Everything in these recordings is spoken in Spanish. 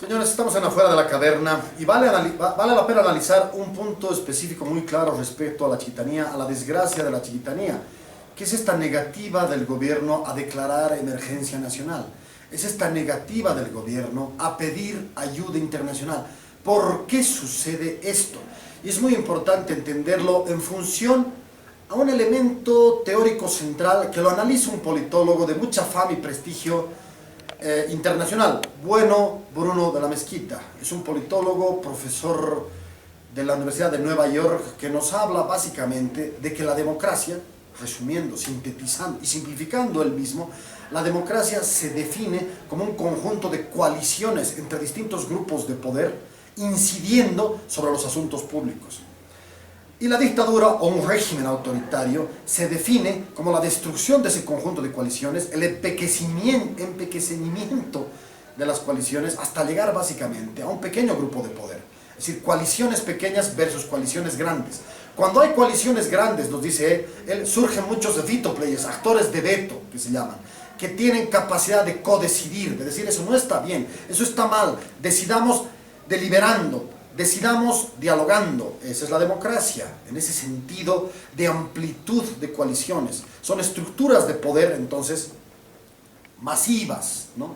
Señores, estamos en Afuera de la Caverna y vale la pena analizar un punto específico muy claro respecto a la chiquitanía, a la desgracia de la chiquitanía, que es esta negativa del gobierno a declarar emergencia nacional, es esta negativa del gobierno a pedir ayuda internacional. ¿Por qué sucede esto? Y es muy importante entenderlo en función a un elemento teórico central que lo analiza un politólogo de mucha fama y prestigio internacional, Bueno Bruno de la Mezquita. Es un politólogo, profesor de la Universidad de Nueva York, que nos habla básicamente de que la democracia, resumiendo, sintetizando y simplificando él mismo, la democracia se define como un conjunto de coaliciones entre distintos grupos de poder incidiendo sobre los asuntos públicos. Y la dictadura o un régimen autoritario se define como la destrucción de ese conjunto de coaliciones, el empequeñimiento de las coaliciones hasta llegar básicamente a un pequeño grupo de poder. Es decir, coaliciones pequeñas versus coaliciones grandes. Cuando hay coaliciones grandes, nos dice él, surgen muchos veto players, actores de veto, que se llaman, que tienen capacidad de codecidir, de decir eso no está bien, eso está mal, decidamos deliberando, decidamos dialogando. Esa es la democracia, en ese sentido de amplitud de coaliciones. Son estructuras de poder, entonces, masivas, ¿no?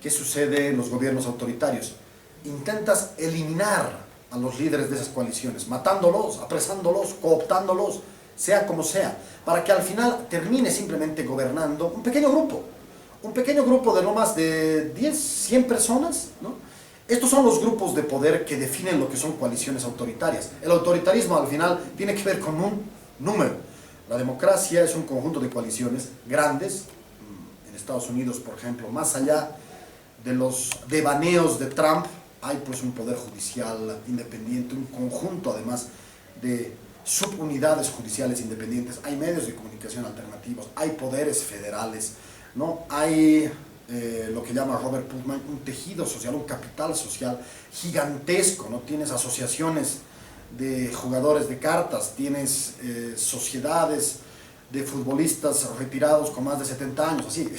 ¿Qué sucede en los gobiernos autoritarios? Intentas eliminar a los líderes de esas coaliciones, matándolos, apresándolos, cooptándolos, sea como sea, para que al final termine simplemente gobernando un pequeño grupo de no más de 10, 100 personas, ¿no? Estos son los grupos de poder que definen lo que son coaliciones autoritarias. El autoritarismo al final tiene que ver con un número. La democracia es un conjunto de coaliciones grandes. En Estados Unidos, por ejemplo, más allá de los devaneos de Trump, hay pues un poder judicial independiente, un conjunto además de subunidades judiciales independientes, hay medios de comunicación alternativos, hay poderes federales, ¿no? Hay lo que llama Robert Putnam un tejido social, un capital social gigantesco, ¿no? Tienes asociaciones de jugadores de cartas, tienes sociedades de futbolistas retirados con más de 70 años, así,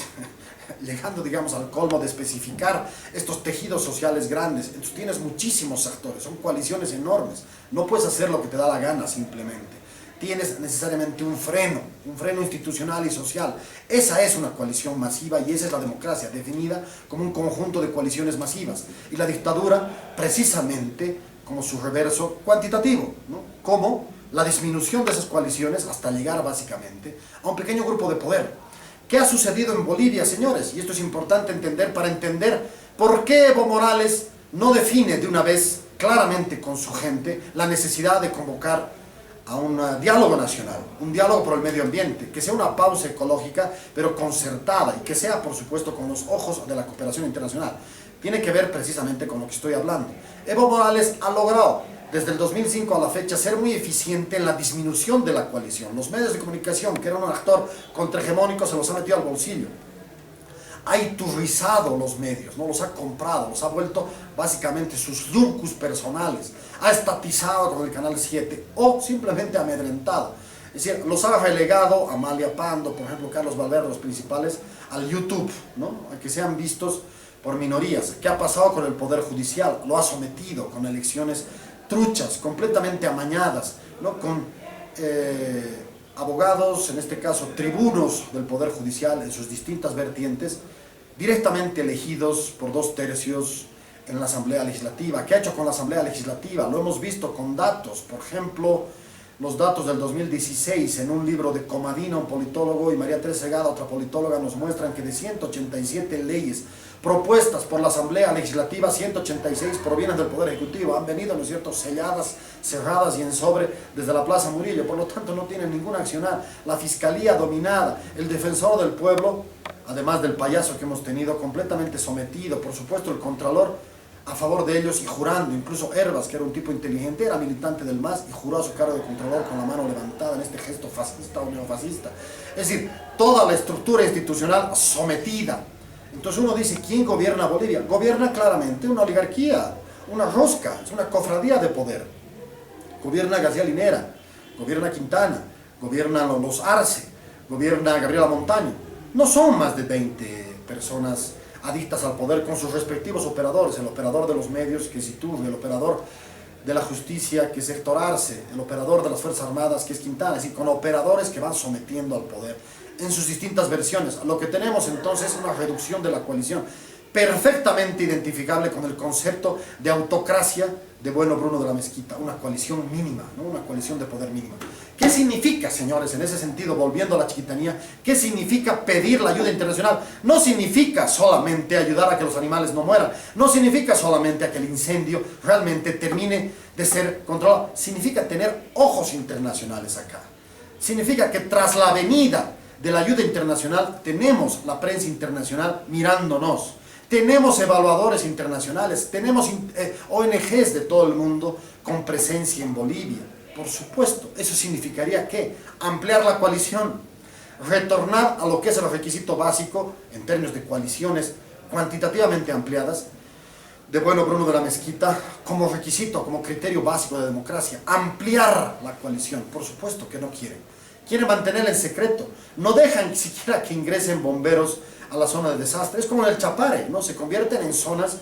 llegando, digamos, al colmo de especificar estos tejidos sociales grandes. Entonces tienes muchísimos actores, son coaliciones enormes, no puedes hacer lo que te da la gana simplemente. Tienes necesariamente un freno institucional y social. Esa es una coalición masiva y esa es la democracia, definida como un conjunto de coaliciones masivas. Y la dictadura, precisamente, como su reverso cuantitativo, ¿no? Como la disminución de esas coaliciones hasta llegar básicamente a un pequeño grupo de poder. ¿Qué ha sucedido en Bolivia, señores? Y esto es importante entender para entender por qué Evo Morales no define de una vez claramente con su gente la necesidad de convocar a un diálogo nacional, un diálogo por el medio ambiente, que sea una pausa ecológica, pero concertada, y que sea, por supuesto, con los ojos de la cooperación internacional. Tiene que ver precisamente con lo que estoy hablando. Evo Morales ha logrado, desde el 2005 a la fecha, ser muy eficiente en la disminución de la coalición. Los medios de comunicación, que eran un actor contrahegemónico, se los ha metido al bolsillo. Ha iturrizado los medios, ¿no? Los ha comprado, los ha vuelto básicamente sus lucus personales, ha estatizado con el Canal 7 o simplemente amedrentado. Es decir, los ha relegado, Amalia Pando, por ejemplo, Carlos Valverde, los principales, al YouTube, ¿no? A que sean vistos por minorías. ¿Qué ha pasado con el Poder Judicial? Lo ha sometido con elecciones truchas, completamente amañadas, ¿no? Con abogados, en este caso tribunos del Poder Judicial en sus distintas vertientes, directamente elegidos por 2/3 en la Asamblea Legislativa. ¿Qué ha hecho con la Asamblea Legislativa? Lo hemos visto con datos, por ejemplo, los datos del 2016 en un libro de Comadina, un politólogo, y María Teresa Segada, otra politóloga, nos muestran que de 187 leyes propuestas por la Asamblea Legislativa, 186 provienen del Poder Ejecutivo, han venido, ¿no es cierto?, selladas, cerradas y en sobre desde la Plaza Murillo, por lo tanto no tienen ningún accionar. La Fiscalía dominada, el Defensor del Pueblo, además del payaso que hemos tenido, completamente sometido, por supuesto el Contralor a favor de ellos y jurando, incluso Hervas, que era un tipo inteligente, era militante del MAS y juró a su cargo de Contralor con la mano levantada en este gesto fascista o neofascista. Es decir, toda la estructura institucional sometida. Entonces uno dice, ¿quién gobierna Bolivia? Gobierna claramente una oligarquía, una rosca, es una cofradía de poder. Gobierna García Linera, gobierna Quintana, gobiernan los Arce, gobierna Gabriela Montaño. No son más de 20 personas adictas al poder con sus respectivos operadores, el operador de los medios, que es Iturbe, el operador de la justicia, que es Héctor Arce, el operador de las Fuerzas Armadas, que es Quintana, es decir, con operadores que van sometiendo al poder en sus distintas versiones. Lo que tenemos entonces es una reducción de la coalición, perfectamente identificable con el concepto de autocracia de Bueno Bruno de la Mezquita, una coalición mínima, ¿no? Una coalición de poder mínima. ¿Qué significa, señores, en ese sentido, volviendo a la chiquitanía, qué significa pedir la ayuda internacional? No significa solamente ayudar a que los animales no mueran, no significa solamente a que el incendio realmente termine de ser controlado, significa tener ojos internacionales acá. Significa que tras la venida de la ayuda internacional tenemos la prensa internacional mirándonos. Tenemos evaluadores internacionales, tenemos ONGs de todo el mundo con presencia en Bolivia. Por supuesto, eso significaría que ampliar la coalición, retornar a lo que es el requisito básico en términos de coaliciones cuantitativamente ampliadas, de Bueno Bruno de la Mezquita, como requisito, como criterio básico de democracia, ampliar la coalición. Por supuesto que no quieren. Quieren mantenerla en secreto. No dejan siquiera que ingresen bomberos a la zona de desastre. Es como en el Chapare, ¿no? Se convierten en zonas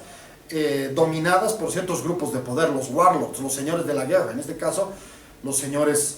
dominadas por ciertos grupos de poder, los warlords, los señores de la guerra, en este caso los señores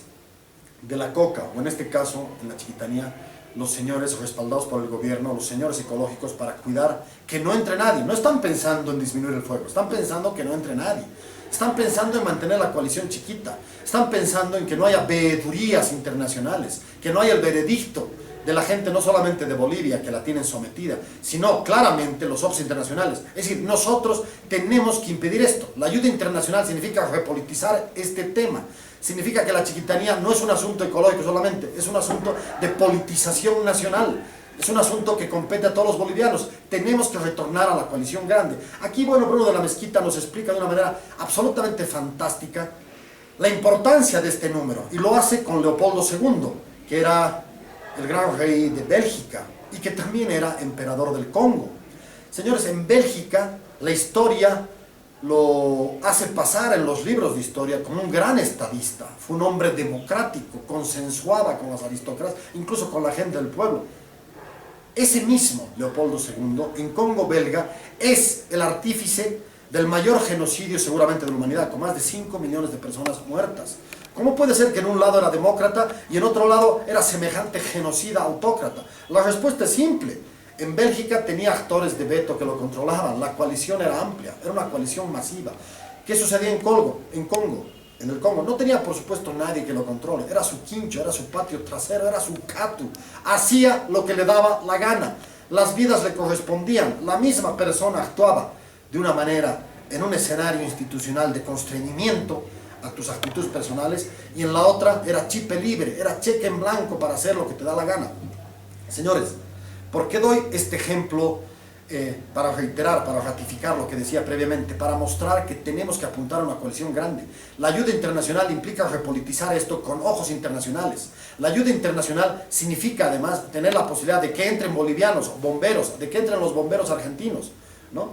de la coca, o en este caso, en la chiquitanía, los señores respaldados por el gobierno, los señores ecológicos, para cuidar que no entre nadie. No están pensando en disminuir el fuego, están pensando que no entre nadie. Están pensando en mantener la coalición chiquita, están pensando en que no haya veedurías internacionales, que no haya el veredicto de la gente no solamente de Bolivia que la tienen sometida, sino claramente los OPS internacionales. Es decir, nosotros tenemos que impedir esto. La ayuda internacional significa repolitizar este tema. Significa que la chiquitanía no es un asunto ecológico solamente, es un asunto de politización nacional. Es un asunto que compete a todos los bolivianos. Tenemos que retornar a la coalición grande. Aquí, bueno, Bruno de la Mezquita nos explica de una manera absolutamente fantástica la importancia de este número. Y lo hace con Leopoldo II, que era el gran rey de Bélgica y que también era emperador del Congo. Señores, en Bélgica la historia lo hace pasar en los libros de historia como un gran estadista. Fue un hombre democrático, consensuaba con las aristocracias, incluso con la gente del pueblo. Ese mismo Leopoldo II, en Congo belga, es el artífice del mayor genocidio seguramente de la humanidad, con más de 5 millones de personas muertas. ¿Cómo puede ser que en un lado era demócrata y en otro lado era semejante genocida autócrata? La respuesta es simple. En Bélgica tenía actores de veto que lo controlaban, la coalición era amplia, era una coalición masiva. ¿Qué sucedía en Congo? En el Congo no tenía, por supuesto, nadie que lo controle. Era su quincho, era su patio trasero, era su catu. Hacía lo que le daba la gana. Las vidas le correspondían. La misma persona actuaba de una manera en un escenario institucional de constreñimiento a tus actitudes personales, y en la otra era chipe libre, era cheque en blanco para hacer lo que te da la gana. Señores, ¿por qué doy este ejemplo? Para reiterar, para ratificar lo que decía previamente, para mostrar que tenemos que apuntar a una coalición grande. La ayuda internacional implica repolitizar esto con ojos internacionales. La ayuda internacional significa además tener la posibilidad de que entren bolivianos, bomberos, de que entren los bomberos argentinos, ¿no?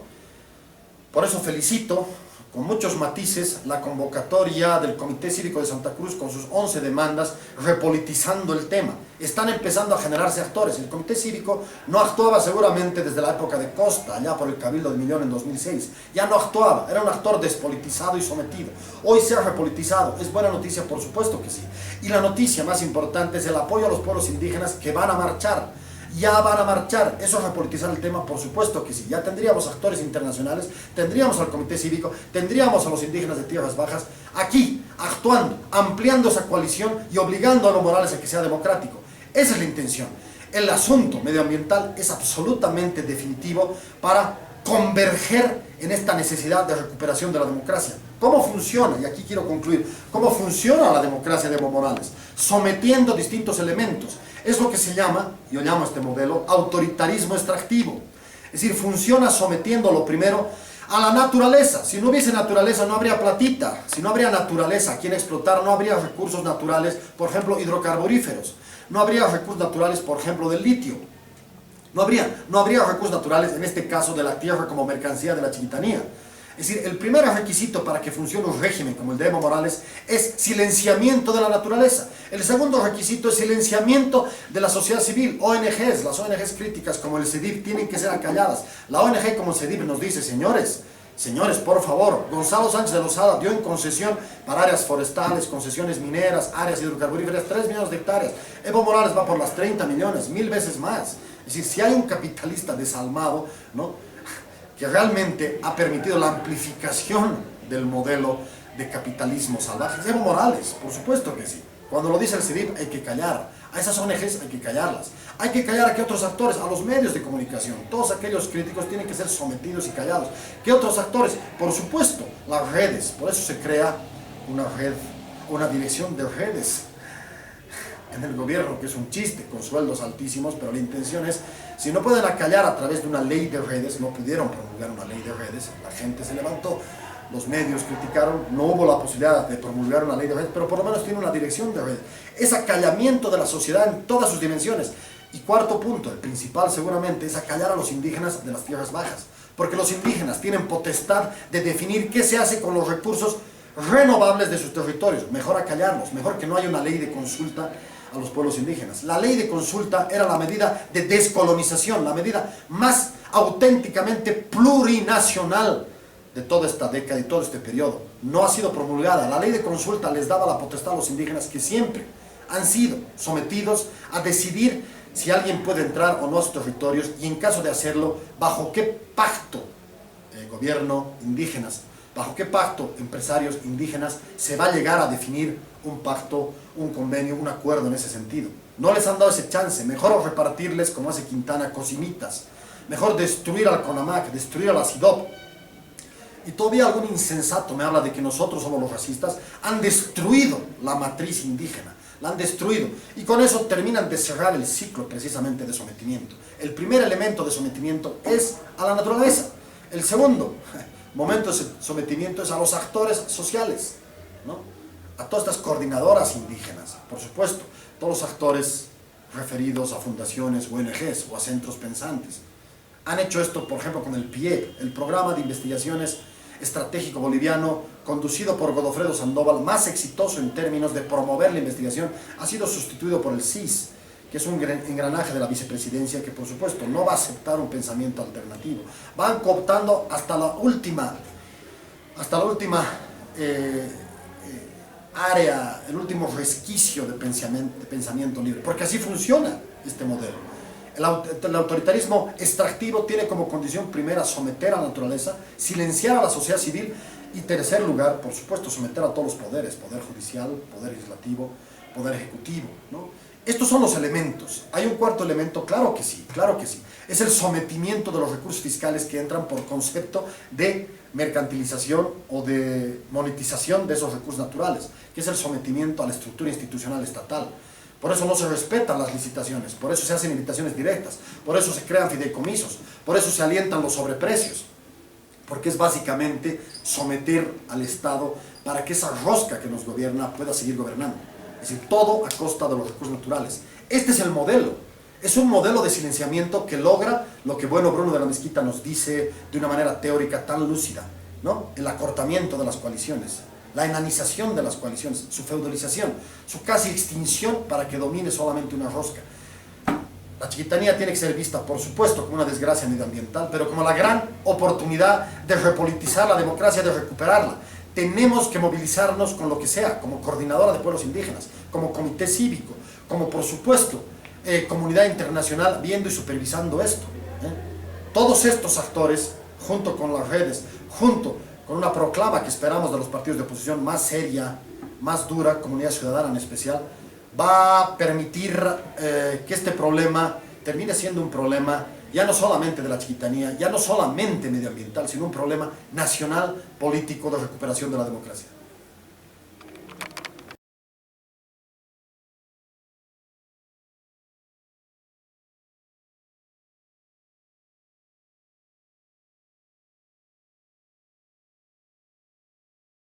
Por eso felicito, con muchos matices, la convocatoria del Comité Cívico de Santa Cruz con sus 11 demandas, repolitizando el tema. Están empezando a generarse actores. El Comité Cívico no actuaba seguramente desde la época de Costa, allá por el Cabildo de Millón en 2006. Ya no actuaba, era un actor despolitizado y sometido. Hoy se ha repolitizado. ¿Es buena noticia? Por supuesto que sí. Y la noticia más importante es el apoyo a los pueblos indígenas que van a marchar. Ya van a marchar. ¿Eso es repolitizar el tema? Por supuesto que sí. Ya tendríamos actores internacionales, tendríamos al Comité Cívico, tendríamos a los indígenas de Tierras Bajas aquí, actuando, ampliando esa coalición y obligando a Evo Morales a que sea democrático. Esa es la intención. El asunto medioambiental es absolutamente definitivo para converger en esta necesidad de recuperación de la democracia. ¿Cómo funciona? Y aquí quiero concluir. ¿Cómo funciona la democracia de Evo Morales? Sometiendo distintos elementos. Es lo que se llama, yo llamo a este modelo, autoritarismo extractivo. Es decir, funciona sometiendo lo primero a la naturaleza. Si no hubiese naturaleza no habría platita. Si no habría naturaleza a quien explotar, no habría recursos naturales, por ejemplo, hidrocarburíferos. No habría recursos naturales, por ejemplo, del litio. No habría recursos naturales, en este caso, de la tierra como mercancía de la chiquitanía. Es decir, el primer requisito para que funcione un régimen como el de Evo Morales es silenciamiento de la naturaleza. El segundo requisito es silenciamiento de la sociedad civil, ONGs. Las ONGs críticas como el CEDIP tienen que ser acalladas. La ONG como el CEDIP nos dice, señores, por favor, Gonzalo Sánchez de Lozada dio en concesión para áreas forestales, concesiones mineras, áreas hidrocarburíferas, 3 millones de hectáreas. Evo Morales va por las 30 millones, 1000 veces más. Es decir, si hay un capitalista desalmado, ¿no?, que realmente ha permitido la amplificación del modelo de capitalismo salvaje, es Evo Morales, por supuesto que sí. Cuando lo dice el CEDIP hay que callar, a esas ONGs hay que callarlas. Hay que callar a qué otros actores, a los medios de comunicación. Todos aquellos críticos tienen que ser sometidos y callados. ¿Qué otros actores? Por supuesto, las redes. Por eso se crea una red, una dirección de redes en el gobierno, que es un chiste, con sueldos altísimos, pero la intención es, si no pueden acallar a través de una ley de redes, no pudieron promulgar una ley de redes, la gente se levantó, los medios criticaron, no hubo la posibilidad de promulgar una ley de redes, pero por lo menos tiene una dirección de redes. Es acallamiento de la sociedad en todas sus dimensiones. Y cuarto punto, el principal seguramente, es acallar a los indígenas de las tierras bajas, porque los indígenas tienen potestad de definir qué se hace con los recursos renovables de sus territorios. Mejor acallarlos, mejor que no haya una ley de consulta a los pueblos indígenas. La ley de consulta era la medida de descolonización, la medida más auténticamente plurinacional de toda esta década y todo este periodo. No ha sido promulgada. La ley de consulta les daba la potestad a los indígenas, que siempre han sido sometidos a decidir si alguien puede entrar o no a sus territorios, y en caso de hacerlo, bajo qué pacto gobierno indígenas, bajo qué pacto empresarios indígenas se va a llegar a definir un pacto, un convenio, un acuerdo en ese sentido. No les han dado ese chance. Mejor repartirles, como hace Quintana, cocinitas. Mejor destruir al CONAMAC, destruir a la CIDOP. Y todavía algún insensato me habla de que nosotros somos los racistas. Han destruido la matriz indígena, la han destruido, y con eso terminan de cerrar el ciclo precisamente de sometimiento. El primer elemento de sometimiento es a la naturaleza. El segundo momento de sometimiento es a los actores sociales, ¿no?, a todas estas coordinadoras indígenas, por supuesto, todos los actores referidos a fundaciones, ONGs o a centros pensantes. Han hecho esto, por ejemplo, con el PIEP, el Programa de Investigaciones Estratégico Boliviano, conducido por Godofredo Sandoval, más exitoso en términos de promover la investigación, ha sido sustituido por el CIS, que es un engranaje de la vicepresidencia que, por supuesto, no va a aceptar un pensamiento alternativo. Van cooptando hasta la última área, el último resquicio de pensamiento libre, porque así funciona este modelo. El autoritarismo extractivo tiene como condición primera someter a la naturaleza, silenciar a la sociedad civil, y tercer lugar, por supuesto, someter a todos los poderes, poder judicial, poder legislativo, poder ejecutivo, ¿no? Estos son los elementos. ¿Hay un cuarto elemento? Claro que sí, claro que sí. Es el sometimiento de los recursos fiscales que entran por concepto de mercantilización o de monetización de esos recursos naturales, que es el sometimiento a la estructura institucional estatal. Por eso no se respetan las licitaciones, por eso se hacen licitaciones directas, por eso se crean fideicomisos, por eso se alientan los sobreprecios, porque es básicamente someter al Estado para que esa rosca que nos gobierna pueda seguir gobernando. Es decir, todo a costa de los recursos naturales. Este es el modelo. Es un modelo de silenciamiento que logra lo que Bueno Bruno de la Mezquita nos dice de una manera teórica tan lúcida, ¿no? El acortamiento de las coaliciones, la enanización de las coaliciones, su feudalización, su casi extinción para que domine solamente una rosca. La chiquitanía tiene que ser vista, por supuesto, como una desgracia medioambiental, pero como la gran oportunidad de repolitizar la democracia, de recuperarla. Tenemos que movilizarnos con lo que sea, como coordinadora de pueblos indígenas, como comité cívico, como, por supuesto, comunidad internacional viendo y supervisando esto. Todos estos actores, junto con las redes, junto con una proclama que esperamos de los partidos de oposición más seria, más dura, comunidad ciudadana en especial, va a permitir que este problema termine siendo un problema ya no solamente de la chiquitanía, ya no solamente medioambiental, sino un problema nacional, político, de recuperación de la democracia.